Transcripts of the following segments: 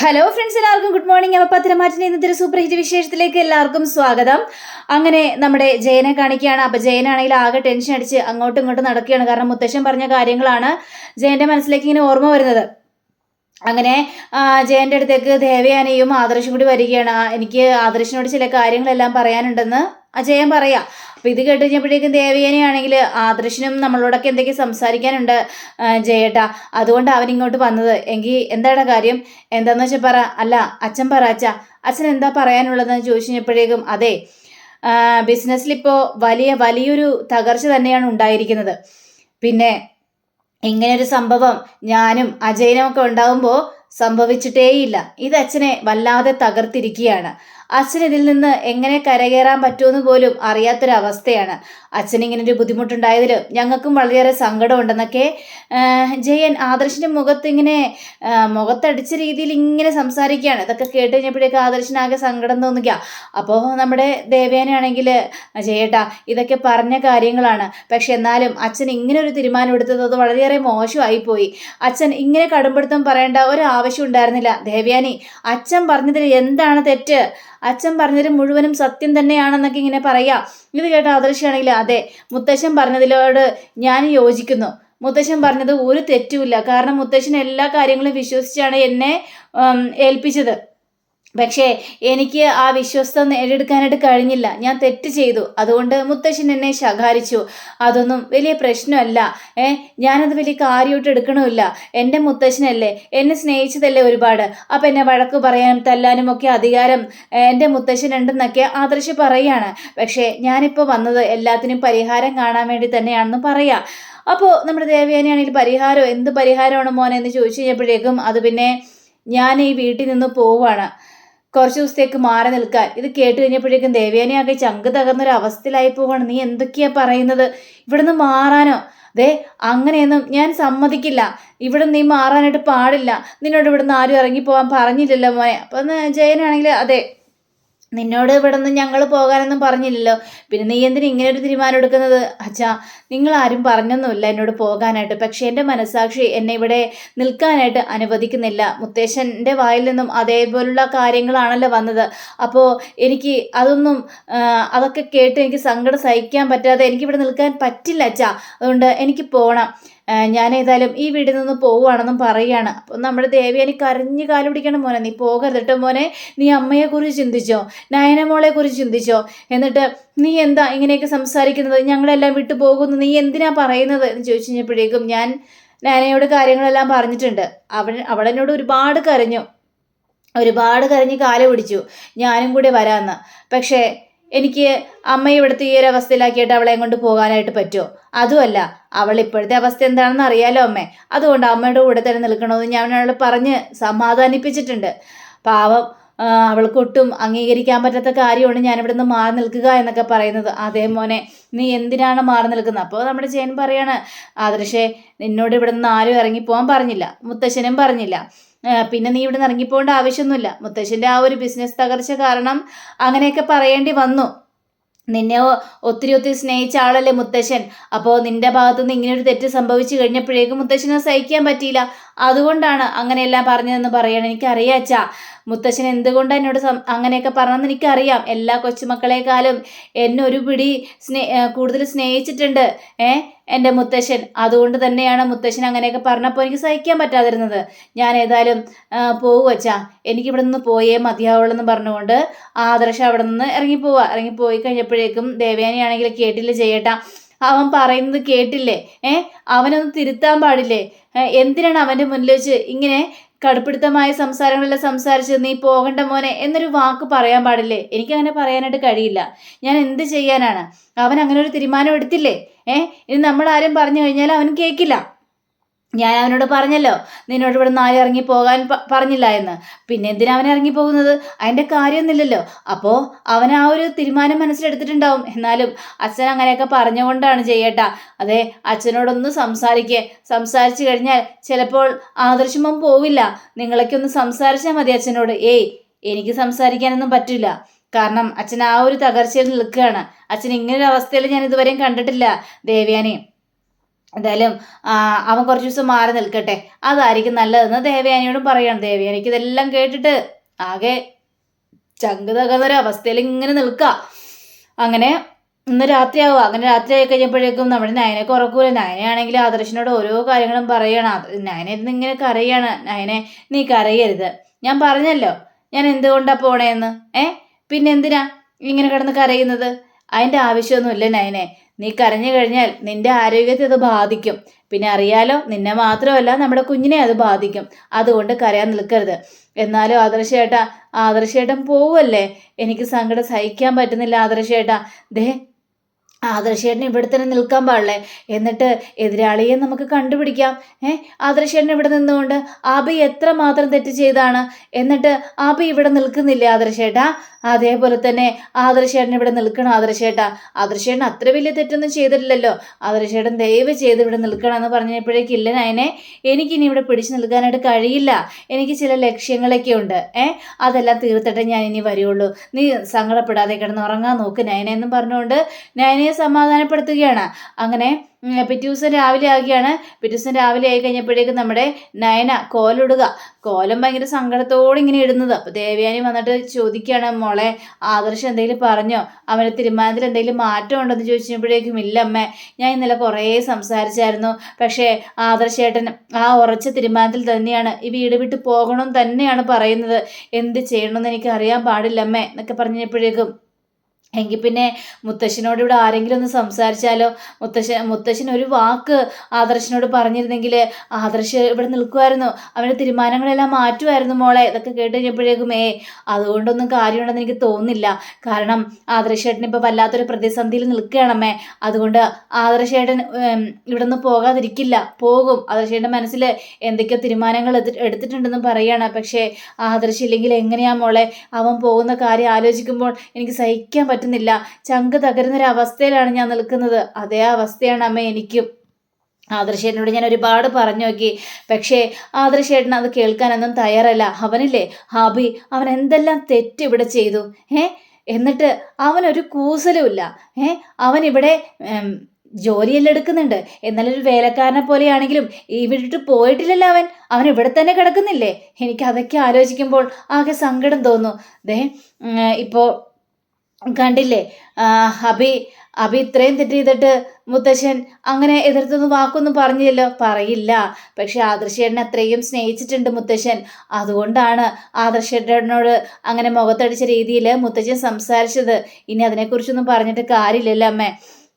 Hello friends, എല്ലാവർക്കും good morning. അപ്പോൾ പത്തനംതിട്ട ഇന്നത്തെ ഒരു സൂപ്പർ ഹിറ്റ് വിശേഷത്തിലേക്ക് എല്ലാവർക്കും സ്വാഗതം. അങ്ങനെ നമ്മുടെ ജയനെ കാണിക്കുകയാണ്. അപ്പോൾ ജയനാണെങ്കിൽ ആകെ ടെൻഷൻ അടിച്ച് അങ്ങോട്ടും ഇങ്ങോട്ടും നടക്കുകയാണ്. കാരണം മുത്തശ്ശൻ പറഞ്ഞ കാര്യങ്ങളാണ് ജയന്റെ മനസ്സിലേക്ക് ഇങ്ങനെ ഓർമ്മ വരുന്നത്. അങ്ങനെ ജയന്റെ അടുത്തേക്ക് ദേവയാനിയും ആദർശും കൂടി വരികയാണ്. എനിക്ക് ആദർശിനോട് ചില കാര്യങ്ങളെല്ലാം പറയാനുണ്ടെന്ന് ജയൻ പറയാം. അപ്പൊ ഇത് കേട്ട് കഴിഞ്ഞപ്പോഴേക്കും ദേവയാനിയാണെങ്കിൽ ആദർശിനും നമ്മളോടൊക്കെ എന്തൊക്കെയും സംസാരിക്കാനുണ്ട് ജയേട്ടാ, അതുകൊണ്ട് അവൻ ഇങ്ങോട്ട് വന്നത്. എങ്കിൽ എന്താണ് കാര്യം, എന്താന്ന് വെച്ചാൽ പറ. അല്ല അച്ഛൻ പറ അച്ഛ, അച്ഛൻ എന്താ പറയാനുള്ളതെന്ന് ചോദിച്ചു കഴിഞ്ഞപ്പോഴേക്കും അതെ, ബിസിനസ്സിൽ ഇപ്പോൾ വലിയൊരു തകർച്ച തന്നെയാണ് ഉണ്ടായിരിക്കുന്നത്. പിന്നെ ഇങ്ങനൊരു സംഭവം ഞാനും അജയനും ഒക്കെ ഉണ്ടാകുമ്പോൾ സംഭവിച്ചിട്ടേയില്ല. ഇത് അച്ഛനെ വല്ലാതെ തകർത്തിരിക്കുകയാണ്. അച്ഛൻ ഇതിൽ നിന്ന് എങ്ങനെ കരകയറാൻ പറ്റുമെന്ന് പോലും അറിയാത്തൊരവസ്ഥയാണ്. അച്ഛനിങ്ങനൊരു ബുദ്ധിമുട്ടുണ്ടായതിൽ ഞങ്ങൾക്കും വളരെയേറെ സങ്കടമുണ്ടെന്നൊക്കെ ജയൻ ആദർശിൻ്റെ ഇങ്ങനെ മുഖത്തടിച്ച രീതിയിൽ ഇങ്ങനെ സംസാരിക്കുകയാണ്. ഇതൊക്കെ കേട്ട് കഴിഞ്ഞപ്പോഴേക്കും ആദർശിനാകെ സങ്കടം തോന്നുക. അപ്പോൾ നമ്മുടെ ദേവയാനാണെങ്കിൽ ജയേട്ടാ, ഇതൊക്കെ പറഞ്ഞ കാര്യങ്ങളാണ്, പക്ഷെ എന്നാലും അച്ഛൻ ഇങ്ങനെ ഒരു തീരുമാനം എടുത്തത് അത് വളരെയേറെ മോശമായിപ്പോയി. അച്ഛൻ ഇങ്ങനെ കടുംപിടുത്തം പറയേണ്ട ഒരു ആവശ്യം ഉണ്ടായിരുന്നില്ല. ദേവയാനി, അച്ഛൻ പറഞ്ഞതിൽ എന്താണ് തെറ്റ്? അച്ഛൻ പറഞ്ഞത് മുഴുവനും സത്യം തന്നെയാണെന്നൊക്കെ ഇങ്ങനെ പറയാം. ഇത് കേട്ട ആദർശാണെങ്കിൽ അതെ, മുത്തശ്ശൻ പറഞ്ഞതിലോട് ഞാൻ യോജിക്കുന്നു. മുത്തശ്ശൻ പറഞ്ഞത് ഒരു തെറ്റുമില്ല. കാരണം മുത്തശ്ശൻ എല്ലാ കാര്യങ്ങളും വിശ്വസിച്ചാണ് എന്നെ ഏൽപ്പിച്ചത്. പക്ഷേ എനിക്ക് ആ വിശ്വസ്ത നേടിയെടുക്കാനായിട്ട് കഴിഞ്ഞില്ല. ഞാൻ തെറ്റ് ചെയ്തു. അതുകൊണ്ട് മുത്തശ്ശൻ എന്നെ ശകാരിച്ചു. അതൊന്നും വലിയ പ്രശ്നമല്ല. ഞാനത് വലിയ കാര്യമായിട്ട് എടുക്കണമില്ല. എൻ്റെ മുത്തശ്ശനല്ലേ, എന്നെ സ്നേഹിച്ചതല്ലേ ഒരുപാട്. അപ്പം എന്നെ വഴക്ക് പറയാനും തല്ലാനും ഒക്കെ അധികാരം എൻ്റെ മുത്തശ്ശനുണ്ടെന്നൊക്കെ ആദർശ് പറയുകയാണ്. പക്ഷേ ഞാനിപ്പോൾ വന്നത് എല്ലാത്തിനും പരിഹാരം കാണാൻ വേണ്ടി തന്നെയാണെന്ന് പറയാം. അപ്പോൾ നമ്മുടെ ദേവയാനിയാണെങ്കിൽ പരിഹാരം എന്ത് പരിഹാരമാണ് മോനെ എന്ന് ചോദിച്ചു കഴിഞ്ഞപ്പോഴേക്കും അത് പിന്നെ ഞാൻ ഈ വീട്ടിൽ നിന്ന് പോവുകയാണ്, കുറച്ച് ദിവസത്തേക്ക് മാറി നിൽക്കാൻ. ഇത് കേട്ട് കഴിഞ്ഞപ്പോഴേക്കും ദേവയാനിയാകെ ചങ്ക് തകർന്നൊരു അവസ്ഥയിലായി പോവാണ്. നീ എന്തൊക്കെയാ പറയുന്നത്? ഇവിടുന്ന് മാറാനോ? ദേ, അങ്ങനെയൊന്നും ഞാൻ സമ്മതിക്കില്ല. ഇവിടെ നീ മാറാനായിട്ട് പാടില്ല. നിന്നോട് ഇവിടുന്ന് ആരും ഇറങ്ങിപ്പോവാൻ പറഞ്ഞില്ലല്ലോ മോനെ. അപ്പം ജയനാണെങ്കിൽ അതെ, നിന്നോട് ഇവിടെ നിന്ന് ഞങ്ങൾ പോകാനൊന്നും പറഞ്ഞില്ലല്ലോ, പിന്നെ നീ എന്തിനാ ഇങ്ങനെ ഒരു തീരുമാനം എടുക്കുന്നത്? അച്ഛാ, നിങ്ങൾ ആരും പറഞ്ഞൊന്നുമില്ല എന്നോട് പോകാനായിട്ട്. പക്ഷേ എൻ്റെ മനസാക്ഷി എന്നെ ഇവിടെ നിൽക്കാനായിട്ട് അനുവദിക്കുന്നില്ല. മുത്തശ്ശൻ്റെ വായിൽ നിന്നും അതേപോലുള്ള കാര്യങ്ങളാണല്ലോ വന്നത്. അപ്പോൾ എനിക്ക് അതൊക്കെ കേട്ട് എനിക്ക് സങ്കടം സഹിക്കാൻ പറ്റാതെ എനിക്കിവിടെ നിൽക്കാൻ പറ്റില്ല അച്ഛാ. അതുകൊണ്ട് എനിക്ക് പോകണം. ഞാൻ ഏതായാലും ഈ വീട്ടിൽ നിന്ന് പോവുകയാണെന്നും പറയുകയാണ്. അപ്പം നമ്മുടെ ദേവയാനി കരഞ്ഞ് കാല് പിടിക്കണം. മോനെ, നീ പോകരുതട്ടോ മോനെ. നീ അമ്മയെക്കുറിച്ച് ചിന്തിച്ചോ, നയനമോളെക്കുറിച്ച് ചിന്തിച്ചോ? എന്നിട്ട് നീ എന്താ ഇങ്ങനെയൊക്കെ സംസാരിക്കുന്നത്? ഞങ്ങളെല്ലാം വിട്ടു പോകുന്നു, നീ എന്തിനാ പറയുന്നത് എന്ന് ചോദിച്ചു കഴിഞ്ഞപ്പോഴേക്കും ഞാൻ നയനയോട് കാര്യങ്ങളെല്ലാം പറഞ്ഞിട്ടുണ്ട്. അവളെന്നോട് ഒരുപാട് കരഞ്ഞ് കാല് പിടിച്ചു ഞാനും കൂടെ വരാമെന്ന്. പക്ഷേ എനിക്ക് അമ്മയെ ഇവിടുത്തെ ഈ ഒരു അവസ്ഥയിലാക്കിയിട്ട് അവളെ കൊണ്ട് പോകാനായിട്ട് പറ്റുമോ? അതുമല്ല, അവൾ ഇപ്പോഴത്തെ അവസ്ഥ എന്താണെന്ന് അറിയാലോ അമ്മേ. അതുകൊണ്ട് അമ്മയുടെ കൂടെ തന്നെ നിൽക്കണമെന്ന് ഞാൻ അവളെ പറഞ്ഞ് സമാധാനിപ്പിച്ചിട്ടുണ്ട്. പാവം, അവൾക്കൊട്ടും അംഗീകരിക്കാൻ പറ്റാത്ത കാര്യമാണ് ഞാനിവിടെ നിന്ന് മാറി നിൽക്കുക എന്നൊക്കെ പറയുന്നത്. അതേ മോനെ, നീ എന്തിനാണ് മാറി നിൽക്കുന്നത്? അപ്പോൾ നമ്മുടെ ജയൻ പറയാണ്, ആദർശേ, നിന്നോട് ഇവിടെ നിന്ന് ആരും ഇറങ്ങിപ്പോകാൻ പറഞ്ഞില്ല, മുത്തശ്ശനും പറഞ്ഞില്ല. പിന്നെ നീ ഇവിടെ നിന്ന് ഇറങ്ങിപ്പോകേണ്ട ആവശ്യമൊന്നുമില്ല. മുത്തശ്ശൻ്റെ ആ ഒരു ബിസിനസ് തകർച്ച കാരണം അങ്ങനെയൊക്കെ പറയേണ്ടി വന്നു. നിന്നെ ഒത്തിരി സ്നേഹിച്ച ആളല്ലേ മുത്തശ്ശൻ. അപ്പോൾ നിന്റെ ഭാഗത്തുനിന്ന് ഇങ്ങനൊരു തെറ്റ് സംഭവിച്ചു കഴിഞ്ഞപ്പോഴേക്കും മുത്തശ്ശനെ സഹിക്കാൻ പറ്റിയില്ല. അതുകൊണ്ടാണ് അങ്ങനെയെല്ലാം പറഞ്ഞതെന്ന് പറയണം. എനിക്കറിയാം അച്ഛാ, മുത്തശ്ശൻ എന്തുകൊണ്ടാണ് എന്നോട് അങ്ങനെയൊക്കെ പറഞ്ഞതെന്ന് എനിക്കറിയാം. എല്ലാ കൊച്ചുമക്കളെക്കാളും എന്നെ ഒരു പിടി കൂടുതൽ സ്നേഹിച്ചിട്ടുണ്ട് എൻ്റെ മുത്തശ്ശൻ. അതുകൊണ്ട് തന്നെയാണ് മുത്തശ്ശൻ അങ്ങനെയൊക്കെ പറഞ്ഞപ്പോൾ എനിക്ക് സഹിക്കാൻ പറ്റാതിരുന്നത്. ഞാൻ ഏതായാലും പോകുവച്ചാ, എനിക്കിവിടെ നിന്ന് പോയേ മതിയാവുള്ളൂ എന്ന് പറഞ്ഞുകൊണ്ട് ആദർശം അവിടെ നിന്ന് ഇറങ്ങിപ്പോയി കഴിഞ്ഞപ്പോഴേക്കും ദേവയാനിയാണെങ്കിൽ കേട്ടില്ല ചെയ്യട്ടാ, അവൻ പറയുന്നത് കേട്ടില്ലേ? അവനൊന്ന് തിരുത്താൻ പാടില്ലേ? എന്തിനാണ് അവൻ്റെ മുന്നിൽ വെച്ച് ഇങ്ങനെ കടുപ്പിടുത്തമായ സംസാരങ്ങളെല്ലാം സംസാരിച്ച് നീ പോകണ്ട മോനെ എന്നൊരു വാക്ക് പറയാൻ പാടില്ലേ? എനിക്കങ്ങനെ പറയാനായിട്ട് കഴിയില്ല. ഞാൻ എന്ത് ചെയ്യാനാണ്? അവൻ അങ്ങനെ ഒരു തീരുമാനം എടുത്തില്ലേ? ഇനി നമ്മളാരും പറഞ്ഞു കഴിഞ്ഞാൽ അവൻ കേൾക്കില്ല. ഞാൻ അവനോട് പറഞ്ഞല്ലോ, നിന്നോട് ഇവിടെ നിന്ന് ഇറങ്ങി പോകാൻ പറഞ്ഞില്ല എന്ന്. പിന്നെ എന്തിനാ അവൻ ഇറങ്ങി പോകുന്നത്? അതിൻ്റെ കാര്യമൊന്നുമില്ലല്ലോ. അപ്പോൾ അവൻ ആ ഒരു തീരുമാനം മനസ്സിലെടുത്തിട്ടുണ്ടാവും. എന്നാലും അച്ഛൻ അങ്ങനെയൊക്കെ പറഞ്ഞുകൊണ്ടാണ് ചെയ്യട്ടാ. അതെ, അച്ഛനോടൊന്ന് സംസാരിച്ചു കഴിഞ്ഞാൽ ചിലപ്പോൾ ആദർശമം പോവില്ല. നിങ്ങളൊക്കെ ഒന്ന് സംസാരിച്ചാൽ മതി അച്ഛനോട്. എനിക്ക് സംസാരിക്കാനൊന്നും പറ്റില്ല. കാരണം അച്ഛൻ ആ ഒരു തകർച്ചയിൽ നിൽക്കുകയാണ്. അച്ഛൻ ഇങ്ങനൊരു അവസ്ഥയിൽ ഞാൻ ഇതുവരെയും കണ്ടിട്ടില്ല ദേവയാനി. എന്തായാലും അവൻ കുറച്ച് ദിവസം മാറി നിൽക്കട്ടെ, അതായിരിക്കും നല്ലതെന്ന് ദേവയാനിയോടും പറയണം. ദേവയാനിക്ക് ഇതെല്ലാം കേട്ടിട്ട് ആകെ ചങ്ക് തകർന്നൊരു അവസ്ഥയിൽ ഇങ്ങനെ നിൽക്കുക. അങ്ങനെ ഇന്ന് രാത്രിയാവുക. അങ്ങനെ രാത്രിയായി കഴിഞ്ഞപ്പോഴേക്കും നമ്മുടെ നയനൊക്കെ ഉറക്കൂല. നയനയാണെങ്കിൽ ആദർശിനോട് ഓരോ കാര്യങ്ങളും പറയണം. നയന ഇരുന്ന് ഇങ്ങനെ കരയാണ്. നയനെ, നീ കരയരുത്, ഞാൻ പറഞ്ഞല്ലോ ഞാൻ എന്തുകൊണ്ടാ പോണേന്ന്. പിന്നെ എന്തിനാ ഇങ്ങനെ കിടന്ന് കരയുന്നത്? അതിൻ്റെ ആവശ്യമൊന്നുമില്ല നയനെ. നീ കരഞ്ഞു കഴിഞ്ഞാൽ നിന്റെ ആരോഗ്യത്തെ അത് ബാധിക്കും. പിന്നെ അറിയാലോ, നിന്നെ മാത്രമല്ല നമ്മുടെ കുഞ്ഞിനെ അത് ബാധിക്കും. അതുകൊണ്ട് കരയാൻ നിൽക്കരുത്. എന്നാലും ആദർശേട്ടൻ പോവല്ലേ? എനിക്ക് സങ്കടം സഹിക്കാൻ പറ്റുന്നില്ല ആദർശേട്ടാ. ദേ, ആദർശേട്ടൻ ഇവിടെ തന്നെ നിൽക്കാൻ പാടില്ലേ? എന്നിട്ട് എതിരാളിയെ നമുക്ക് കണ്ടുപിടിക്കാം. ആദർശേട്ടൻ ഇവിടെ നിന്നുകൊണ്ട് ആബി എത്ര മാത്രം തെറ്റ് ചെയ്താണ്, എന്നിട്ട് ആബി ഇവിടെ നിൽക്കുന്നില്ലേ ആദർശേട്ടാ? അതേപോലെ തന്നെ ആദർശേട്ടൻ ഇവിടെ നിൽക്കണം ആദർശേട്ടാ. ആദർശേട്ടൻ അത്ര വലിയ തെറ്റൊന്നും ചെയ്തിട്ടില്ലല്ലോ. ആദർശേട്ടൻ ദയവ് ചെയ്ത് ഇവിടെ നിൽക്കണം എന്ന് പറഞ്ഞപ്പോഴേക്കില്ല നയനെ, എനിക്കിനി ഇവിടെ പിടിച്ചു നിൽക്കാനായിട്ട് കഴിയില്ല. എനിക്ക് ചില ലക്ഷ്യങ്ങളൊക്കെ ഉണ്ട്. അതെല്ലാം തീർത്തിട്ടേ ഞാൻ ഇനി വരുള്ളൂ. നീ സങ്കടപ്പെടാതെ കിടന്ന് ഉറങ്ങാൻ നോക്ക് നയനെ എന്നും പറഞ്ഞുകൊണ്ട് നയനയെ സമാധാനപ്പെടുത്തുകയാണ്. അങ്ങനെ പിറ്റേ ദിവസം രാവിലെ ആവുകയാണ്. പിറ്റേ ദിവസം രാവിലെ ആയി കഴിഞ്ഞപ്പോഴേക്കും നമ്മുടെ നയന കോലിടുക. കോലം ഭയങ്കര സങ്കടത്തോടെ ഇങ്ങനെ ഇടുന്നത്. അപ്പോൾ ദേവയാനി വന്നിട്ട് ചോദിക്കുകയാണ്, മോളെ ആദർശം എന്തെങ്കിലും പറഞ്ഞോ, അവൻ്റെ തീരുമാനത്തിൽ എന്തെങ്കിലും മാറ്റം ഉണ്ടോ എന്ന് ചോദിച്ചപ്പോഴേക്കും ഇല്ല അമ്മേ, ഞാൻ ഇന്നലെ കുറേ സംസാരിച്ചായിരുന്നു. പക്ഷേ ആദർശേട്ടൻ ആ ഉറച്ച തീരുമാനത്തിൽ തന്നെയാണ് ഈ വീട് വിട്ട് പോകണം തന്നെയാണ് പറയുന്നത്. എന്ത് ചെയ്യണമെന്ന് എനിക്ക് അറിയാൻ പാടില്ലമ്മേ എന്നൊക്കെ പറഞ്ഞപ്പോഴേക്കും എങ്കിൽ പിന്നെ മുത്തശ്ശനോട് ഇവിടെ ആരെങ്കിലും ഒന്ന് സംസാരിച്ചാലോ? മുത്തശ്ശൻ ഒരു വാക്ക് ആദർശനോട് പറഞ്ഞിരുന്നെങ്കിൽ ആദർശ് ഇവിടെ നിൽക്കുമായിരുന്നു, അവൻ്റെ തീരുമാനങ്ങളെല്ലാം മാറ്റുമായിരുന്നു മോളെ. ഇതൊക്കെ കേട്ട് കഴിഞ്ഞപ്പോഴേക്കും അതുകൊണ്ടൊന്നും കാര്യമുണ്ടെന്ന് എനിക്ക് തോന്നുന്നില്ല. കാരണം ആദർശേട്ടൻ ഇപ്പോൾ വല്ലാത്തൊരു പ്രതിസന്ധിയിൽ നിൽക്കുകയാണമ്മേ. അതുകൊണ്ട് ആദർശേട്ടൻ ഇവിടെ നിന്ന് പോകാതിരിക്കില്ല, പോകും. ആദർശേട്ടൻ്റെ മനസ്സിൽ എന്തൊക്കെയോ തീരുമാനങ്ങൾ എടുത്തിട്ടുണ്ടെന്നും പറയുകയാണ്. പക്ഷേ ആദർശില്ലെങ്കിൽ എങ്ങനെയാ മോളെ? അവൻ പോകുന്ന കാര്യം ആലോചിക്കുമ്പോൾ എനിക്ക് സഹിക്കാൻ പറ്റുന്നില്ല. ചങ്ക് തകരുന്നൊരവസ്ഥയിലാണ് ഞാൻ നിൽക്കുന്നത്. അതേ അവസ്ഥയാണ് അമ്മ എനിക്കും. ആദർശേട്ടനോട് ഞാൻ ഒരുപാട് പറഞ്ഞു നോക്കി, പക്ഷേ ആദർശേട്ടൻ അത് കേൾക്കാനൊന്നും തയ്യാറല്ല. അവനില്ലേ ഹാബി, അവൻ എന്തെല്ലാം തെറ്റ് ഇവിടെ ചെയ്തു. എന്നിട്ട് അവനൊരു കൂസലുമില്ല. അവൻ ഇവിടെ ജോലിയെല്ലാം എടുക്കുന്നുണ്ട്. എന്നാലൊരു വേലക്കാരനെ പോലെയാണെങ്കിലും ഈ വിട്ടിട്ട് പോയിട്ടില്ലല്ലോ. അവൻ ഇവിടെ തന്നെ കിടക്കുന്നില്ലേ? എനിക്ക് അതൊക്കെ ആലോചിക്കുമ്പോൾ ആകെ സങ്കടം തോന്നുന്നു. ഇപ്പോൾ കണ്ടില്ലേ, അബി ഇത്രയും തെറ്റ് ചെയ്തിട്ട് മുത്തശ്ശൻ അങ്ങനെ എതിർത്തൊന്നും വാക്കൊന്നും പറഞ്ഞില്ലല്ലോ. പറയില്ല. പക്ഷെ ആദർശേട്ടനെ അത്രയും സ്നേഹിച്ചിട്ടുണ്ട് മുത്തശ്ശൻ. അതുകൊണ്ടാണ് ആദർശേട്ടനോട് അങ്ങനെ മുഖത്തടിച്ച രീതിയിൽ മുത്തശ്ശൻ സംസാരിച്ചത്. ഇനി അതിനെക്കുറിച്ചൊന്നും പറഞ്ഞിട്ട് കാര്യമില്ലല്ലോ അമ്മേ.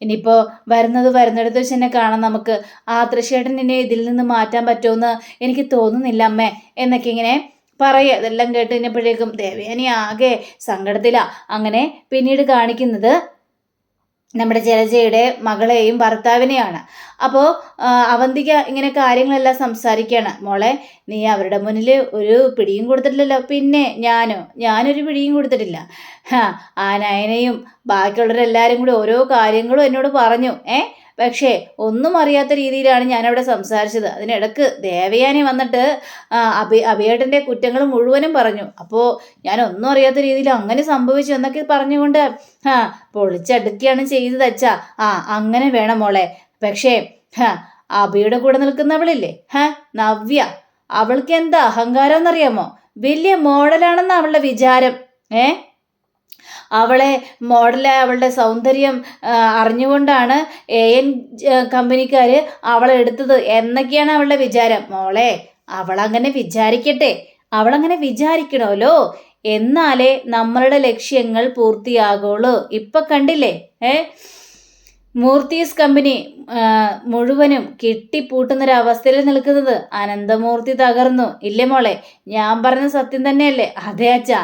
ഇനിയിപ്പോൾ വരുന്നിടത്ത് വെച്ച് തന്നെ കാണാം നമുക്ക്. ആദർശേട്ടൻ എന്നെ ഇതിൽ നിന്ന് മാറ്റാൻ പറ്റുമെന്ന് എനിക്ക് തോന്നുന്നില്ല അമ്മേ എന്നൊക്കെ ഇങ്ങനെ പറയുക. ഇതെല്ലാം കേട്ട് കഴിഞ്ഞപ്പോഴേക്കും ദേവയാനി ആകെ സങ്കടത്തിലാ. അങ്ങനെ പിന്നീട് കാണിക്കുന്നത് നമ്മുടെ ജലജയുടെ മകളെയും ഭർത്താവിനെയാണ്. അപ്പോൾ അവന്തിക ഇങ്ങനെ കാര്യങ്ങളെല്ലാം സംസാരിക്കുകയാണ്. മോളെ, നീ അവരുടെ മുന്നിൽ ഒരു പിടിയും കൊടുത്തിട്ടില്ലല്ലോ. പിന്നെ ഞാനൊരു പിടിയും കൊടുത്തിട്ടില്ല. ആ നയനയും ബാക്കിയുള്ളവരെല്ലാവരും കൂടി ഓരോ കാര്യങ്ങളും എന്നോട് പറഞ്ഞു. പക്ഷേ ഒന്നും അറിയാത്ത രീതിയിലാണ് ഞാനവിടെ സംസാരിച്ചത്. അതിനിടക്ക് ദേവയാനി വന്നിട്ട് അഭിയേട്ടൻ്റെ കുറ്റങ്ങൾ മുഴുവനും പറഞ്ഞു. അപ്പോൾ ഞാൻ ഒന്നും അറിയാത്ത രീതിയിൽ അങ്ങനെ സംഭവിച്ചു എന്നൊക്കെ പറഞ്ഞുകൊണ്ട് പൊളിച്ചടുക്കുകയാണ് ചെയ്തത് അച്ഛാ. അങ്ങനെ വേണം മോളെ. പക്ഷേ അഭിയുടെ കൂടെ നിൽക്കുന്നവളില്ലേ നവ്യ, അവൾക്ക് എന്താ അഹങ്കാരം എന്നറിയാമോ? വലിയ മോഡലാണെന്ന് അവളുടെ വിചാരം. അവളുടെ സൗന്ദര്യം അറിഞ്ഞുകൊണ്ടാണ് AN കമ്പനിക്കാർ അവളെ എടുത്തത് എന്നൊക്കെയാണ് അവളുടെ വിചാരം. മോളെ, അവളങ്ങനെ വിചാരിക്കട്ടെ, അവളങ്ങനെ വിചാരിക്കണമല്ലോ. എന്നാലേ നമ്മളുടെ ലക്ഷ്യങ്ങൾ പൂർത്തിയാകുള്ളൂ. ഇപ്പൊ കണ്ടില്ലേ, മൂർത്തീസ് കമ്പനി മുഴുവനും കെട്ടിപ്പൂട്ടുന്നൊരവസ്ഥയിൽ നിൽക്കുന്നത്. അനന്തമൂർത്തി തകർന്നു ഇല്ലേ മോളെ? ഞാൻ പറഞ്ഞ സത്യം തന്നെയല്ലേ? അതെ അച്ഛാ.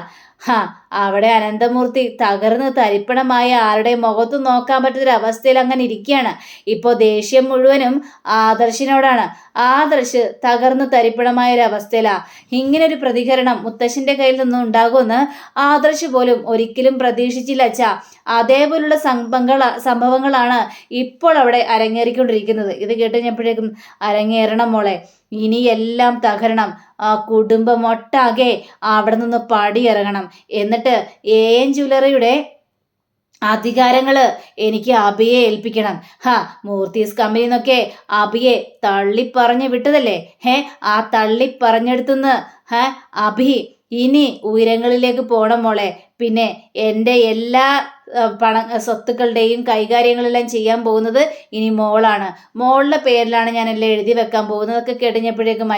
അവിടെ അനന്തമൂർത്തി തകർന്ന് തരിപ്പണമായ ആരുടെ മുഖത്തും നോക്കാൻ പറ്റുന്നൊരവസ്ഥയിൽ അങ്ങനെ ഇരിക്കുകയാണ്. ഇപ്പോൾ ദേഷ്യം മുഴുവനും ആദർശിനോടാണ്. ആദർശ് തകർന്ന് തരിപ്പണമായ ഒരു അവസ്ഥയിലാണ്. ഇങ്ങനൊരു പ്രതികരണം മുത്തശ്ശൻ്റെ കയ്യിൽ നിന്നും ഉണ്ടാകുമെന്ന് ആദർശ് പോലും ഒരിക്കലും പ്രതീക്ഷിച്ചില്ല അച്ഛാ. അതേപോലുള്ള സംഭവങ്ങളാണ് ഇപ്പോൾ അവിടെ അരങ്ങേറിക്കൊണ്ടിരിക്കുന്നത്. ഇത് കേട്ട് കഴിഞ്ഞപ്പോഴേക്കും അരങ്ങേറണം മോളെ, ഇനിയെല്ലാം തകരണം. ആ കുടുംബം ഒട്ടാകെ അവിടെ നിന്ന് പടിയിറങ്ങണം. എന്നിട്ട് AN ജ്വല്ലറിയുടെ അധികാരങ്ങൾ എനിക്ക് അഭിയെ ഏൽപ്പിക്കണം. മൂർത്തീസ് കമ്പനി എന്നൊക്കെ അഭിയെ തള്ളിപ്പറഞ്ഞ് വിട്ടതല്ലേ? ആ തള്ളിപ്പറഞ്ഞെടുത്തുനിന്ന് അഭി ഇനി ഉയരങ്ങളിലേക്ക് പോണം മോളെ. പിന്നെ എൻ്റെ എല്ലാ സ്വത്തുക്കളുടെയും കൈകാര്യങ്ങളെല്ലാം ചെയ്യാൻ പോകുന്നത് ഇനി മോളാണ്. മോളുടെ പേരിലാണ് ഞാനെല്ലാം എഴുതി വെക്കാൻ പോകുന്നതൊക്കെ കഴിഞ്ഞപ്പോഴേക്കും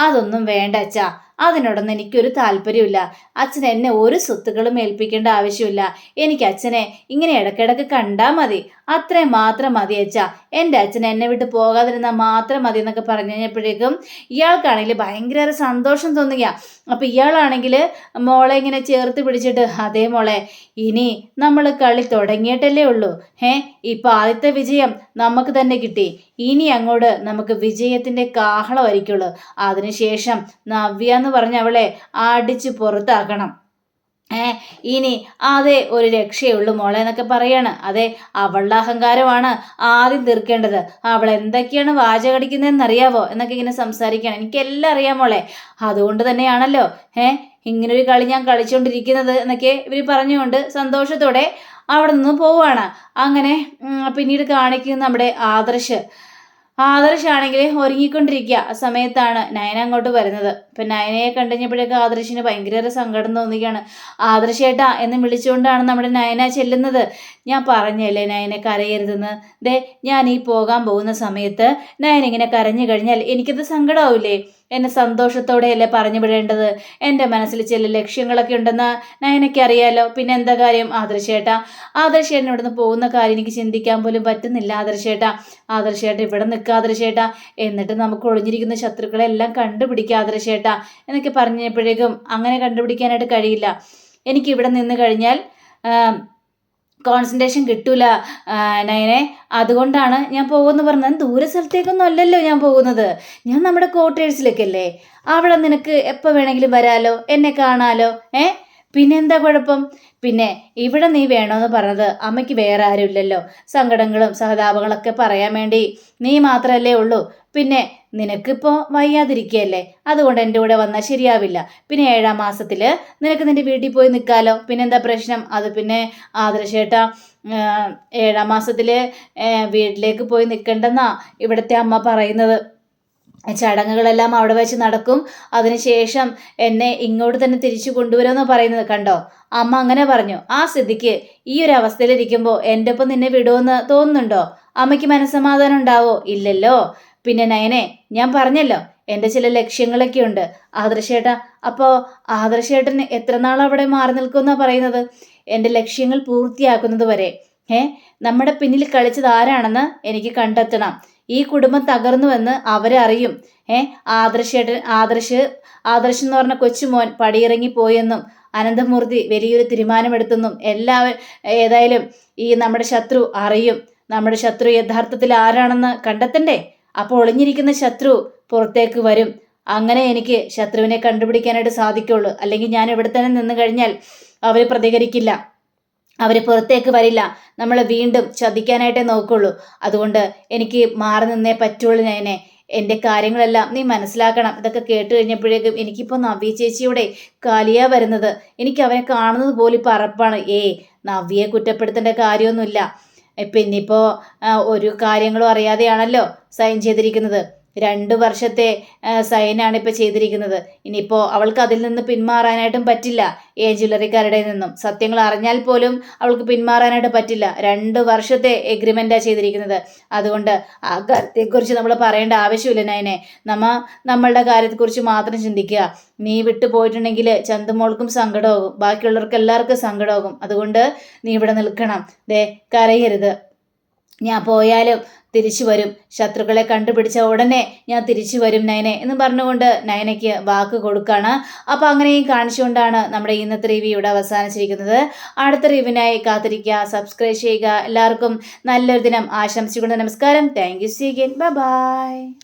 അതൊന്നും വേണ്ട അച്ഛാ, അതിനോടൊന്നും എനിക്കൊരു താല്പര്യമില്ല. അച്ഛൻ എന്നെ ഒരു സ്വത്തുക്കളും ഏൽപ്പിക്കേണ്ട ആവശ്യമില്ല. എനിക്ക് അച്ഛനെ ഇങ്ങനെ ഇടയ്ക്കിടയ്ക്ക് കണ്ടാൽ മതി, അത്രയും മാത്രം മതി അച്ഛാ. എൻ്റെ അച്ഛൻ എന്നെ വിട്ട് പോകാതിരുന്നാൽ മാത്രം മതി എന്നൊക്കെ പറഞ്ഞു കഴിഞ്ഞപ്പോഴേക്കും ഇയാൾക്കാണെങ്കിൽ ഭയങ്കര സന്തോഷം തോന്നുക. അപ്പം ഇയാളാണെങ്കിൽ മോളെ ഇങ്ങനെ ചേർത്ത് പിടിച്ചിട്ട്, അതേ മോളെ, ഇനി നമ്മൾ കളി തുടങ്ങിയിട്ടല്ലേ ഉള്ളൂ. ഇപ്പം ആദ്യത്തെ വിജയം നമുക്ക് തന്നെ കിട്ടി. ഇനി അങ്ങോട്ട് നമുക്ക് വിജയത്തിൻ്റെ കാഹളമായിരിക്കുള്ളൂ. അതിനുശേഷം നവ്യ എന്ന് പറഞ്ഞ അവളെ അടിച്ച് പുറത്താക്കണം. ഇനി അതേ ഒരു രക്ഷയുള്ളൂ മോളെ എന്നൊക്കെ പറയാണ്. അതെ, അവളുടെ അഹങ്കാരമാണ് ആദ്യം തീർക്കേണ്ടത്. അവൾ എന്തൊക്കെയാണ് വാചകടിക്കുന്നതെന്ന് അറിയാവോ എന്നൊക്കെ ഇങ്ങനെ സംസാരിക്കുകയാണ്. എനിക്കെല്ലാം അറിയാം മോളെ, അതുകൊണ്ട് തന്നെയാണല്ലോ ഇങ്ങനൊരു കളി ഞാൻ കളിച്ചുകൊണ്ടിരിക്കുന്നത് എന്നൊക്കെ ഇവർ പറഞ്ഞുകൊണ്ട് സന്തോഷത്തോടെ അവിടെ നിന്ന് പോവുകയാണ്. അങ്ങനെ പിന്നീട് കാണിക്കുന്ന നമ്മുടെ ആദർശാണെങ്കിൽ ഒരുങ്ങിക്കൊണ്ടിരിക്കുക. ആ സമയത്താണ് നയന അങ്ങോട്ട് വരുന്നത്. ഇപ്പം നയനയെ കണ്ടുകഴിഞ്ഞപ്പോഴേക്കും ആദർശിന് ഭയങ്കര സങ്കടം തോന്നുകയാണ്. ആദർശേട്ടാ എന്ന് വിളിച്ചുകൊണ്ടാണ് നമ്മുടെ നയന ചെല്ലുന്നത്. ഞാൻ പറഞ്ഞല്ലേ നയനെ കരയരുതെന്ന്. ഞാൻ ഈ പോകാൻ പോകുന്ന സമയത്ത് നയന ഇങ്ങനെ കരഞ്ഞു കഴിഞ്ഞാൽ എനിക്കത് സങ്കടമാവില്ലേ? എന്നെ സന്തോഷത്തോടെയല്ലേ പറഞ്ഞു വിടേണ്ടത്? എൻ്റെ മനസ്സിൽ ചില ലക്ഷ്യങ്ങളൊക്കെ ഉണ്ടെന്ന് നയനയ്ക്ക് അറിയാലോ. പിന്നെ എന്താ കാര്യം ആദർശേട്ടൻ ഇവിടുന്ന് പോകുന്ന കാര്യം എനിക്ക് ചിന്തിക്കാൻ പോലും പറ്റുന്നില്ല ആദർശേട്ട ഇവിടെ നിൽക്കുക ആദർശേട്ടാ, എന്നിട്ട് നമുക്ക് ഒളിഞ്ഞിരിക്കുന്ന ശത്രുക്കളെല്ലാം കണ്ടുപിടിക്കുക ആദർശേട്ടാ എന്നൊക്കെ പറഞ്ഞപ്പോഴേക്കും അങ്ങനെ കണ്ടുപിടിക്കാനായിട്ട് കഴിയില്ല. എനിക്കിവിടെ നിന്ന് കഴിഞ്ഞാൽ കോൺസെൻട്രേഷൻ കിട്ടൂല നയനെ, അതുകൊണ്ടാണ് ഞാൻ പോകുമെന്ന് പറഞ്ഞത്. ദൂര സ്ഥലത്തേക്കൊന്നും അല്ലല്ലോ ഞാൻ പോകുന്നത്, ഞാൻ നമ്മുടെ ക്വാർട്ടേഴ്സിലേക്കല്ലേ. അവിടെ നിനക്ക് എപ്പോൾ വേണമെങ്കിലും വരാലോ, എന്നെ കാണാലോ. പിന്നെ എന്താ കുഴപ്പം? പിന്നെ ഇവിടെ നീ വേണമെന്ന് പറഞ്ഞത് അമ്മയ്ക്ക് വേറെ ആരും ഇല്ലല്ലോ. സങ്കടങ്ങളും സഹതാപങ്ങളൊക്കെ പറയാൻ വേണ്ടി നീ മാത്രമല്ലേ ഉള്ളൂ. പിന്നെ നിനക്കിപ്പോൾ വയ്യാതിരിക്കുകയല്ലേ, അതുകൊണ്ട് എൻ്റെ കൂടെ വന്നാൽ ശരിയാവില്ല. പിന്നെ 7-ാം മാസത്തിൽ നിനക്ക് നിൻ്റെ വീട്ടിൽ പോയി നിൽക്കാമല്ലോ. പിന്നെന്താ പ്രശ്നം? അത് പിന്നെ ആദർശേട്ടാ 7-ാം മാസത്തിൽ വീട്ടിലേക്ക് പോയി നിൽക്കണ്ടെന്നാ ഇവിടുത്തെ അമ്മ പറയുന്നത്. ചടങ്ങുകളെല്ലാം അവിടെ വെച്ച് നടക്കും, അതിനുശേഷം എന്നെ ഇങ്ങോട്ട് തന്നെ തിരിച്ചു കൊണ്ടുവരുമെന്ന് പറയുന്നത്. കണ്ടോ, അമ്മ അങ്ങനെ പറഞ്ഞു. ആ സ്ഥിതിക്ക് ഈ ഒരു അവസ്ഥയിലിരിക്കുമ്പോൾ എൻ്റെ ഒപ്പം നിന്നെ വിടുമെന്ന് തോന്നുന്നുണ്ടോ? അമ്മയ്ക്ക് മനസ്സമാധാനം ഉണ്ടാവോ? ഇല്ലല്ലോ. പിന്നെ നയനെ, ഞാൻ പറഞ്ഞല്ലോ എൻ്റെ ചില ലക്ഷ്യങ്ങളൊക്കെ ഉണ്ട് ആദർശേട്ടാ. അപ്പോൾ ആദർശേട്ടന് എത്ര നാൾ അവിടെ മാറി നിൽക്കുമെന്നാണ് പറയുന്നത്? എൻ്റെ ലക്ഷ്യങ്ങൾ പൂർത്തിയാക്കുന്നത് വരെ. നമ്മുടെ പിന്നിൽ കളിച്ചത് ആരാണെന്ന് എനിക്ക് കണ്ടെത്തണം. ഈ കുടുംബം തകർന്നുവെന്ന് അവരറിയും. ആദർശ് എന്ന് പറഞ്ഞ കൊച്ചുമോൻ പടിയിറങ്ങിപ്പോയെന്നും അനന്തമൂർത്തി വലിയൊരു തീരുമാനമെടുത്തെന്നും ഏതായാലും ഈ നമ്മുടെ ശത്രു അറിയും. നമ്മുടെ ശത്രു യഥാർത്ഥത്തിൽ ആരാണെന്ന് കണ്ടെത്തണ്ടേ? അപ്പോൾ ഒളിഞ്ഞിരിക്കുന്ന ശത്രു പുറത്തേക്ക് വരും. അങ്ങനെ എനിക്ക് ശത്രുവിനെ കണ്ടുപിടിക്കാനായിട്ട് സാധിക്കുള്ളൂ. അല്ലെങ്കിൽ ഞാൻ ഇവിടെ തന്നെ നിന്ന് കഴിഞ്ഞാൽ അവർ പ്രതികരിക്കില്ല, അവർ പുറത്തേക്ക് വരില്ല, നമ്മളെ വീണ്ടും ചതിക്കാനായിട്ടേ നോക്കുള്ളൂ. അതുകൊണ്ട് എനിക്ക് മാറി നിന്നേ പറ്റുള്ളൂ. നയനെ, എൻ്റെ കാര്യങ്ങളെല്ലാം നീ മനസ്സിലാക്കണം. ഇതൊക്കെ കേട്ട് കഴിഞ്ഞപ്പോഴേക്കും എനിക്കിപ്പോൾ നവ്യ ചേച്ചിയുടെ കാലിയാ വരുന്നത്. എനിക്ക് അവനെ കാണുന്നത് പോലും ഇപ്പോൾ അറപ്പാണ്. നവ്യയെ കുറ്റപ്പെടുത്തേണ്ട കാര്യമൊന്നുമില്ല. പിന്നിപ്പോൾ ഒരു കാര്യങ്ങളും അറിയാതെയാണല്ലോ സൈൻ ചെയ്തിരിക്കുന്നത്. 2 വർഷത്തെ സൈനാണ് ഇപ്പോൾ ചെയ്തിരിക്കുന്നത്. ഇനിയിപ്പോൾ അവൾക്ക് അതിൽ നിന്ന് പിന്മാറാനായിട്ടും പറ്റില്ല. ജ്വല്ലറിക്കാരുടെ നിന്നും സത്യങ്ങൾ അറിഞ്ഞാൽ പോലും അവൾക്ക് പിന്മാറാനായിട്ട് പറ്റില്ല. 2 വർഷത്തെ എഗ്രിമെൻറ്റാണ് ചെയ്തിരിക്കുന്നത്. അതുകൊണ്ട് ആ കാര്യത്തെക്കുറിച്ച് നമ്മൾ പറയേണ്ട ആവശ്യമില്ല നയനെ. നമ്മളുടെ കാര്യത്തെക്കുറിച്ച് മാത്രം ചിന്തിക്കുക. നീ വിട്ടു പോയിട്ടുണ്ടെങ്കിൽ ചന്തുമോൾക്കും സങ്കടമാകും, ബാക്കിയുള്ളവർക്ക് എല്ലാവർക്കും സങ്കടമാകും. അതുകൊണ്ട് നീ ഇവിടെ നിൽക്കണം. കരയരുത്. ഞാൻ പോയാലും തിരിച്ചു വരും. ശത്രുക്കളെ കണ്ടുപിടിച്ച ഉടനെ ഞാൻ തിരിച്ചു വരും നയനെ എന്ന് പറഞ്ഞുകൊണ്ട് നയനയ്ക്ക് വാക്ക് കൊടുക്കുകയാണ്. അപ്പോൾ അങ്ങനെയും കാണിച്ചുകൊണ്ടാണ് നമ്മുടെ ഇന്നത്തെ റിവ്യൂ ഇവിടെ അവസാനിച്ചിരിക്കുന്നത്. അടുത്ത റിവ്യൂവിനായി കാത്തിരിക്കുക, സബ്സ്ക്രൈബ് ചെയ്യുക. എല്ലാവർക്കും നല്ലൊരു ദിനം ആശംസിച്ചുകൊണ്ട് നമസ്കാരം. Thank you. See again. Bye by.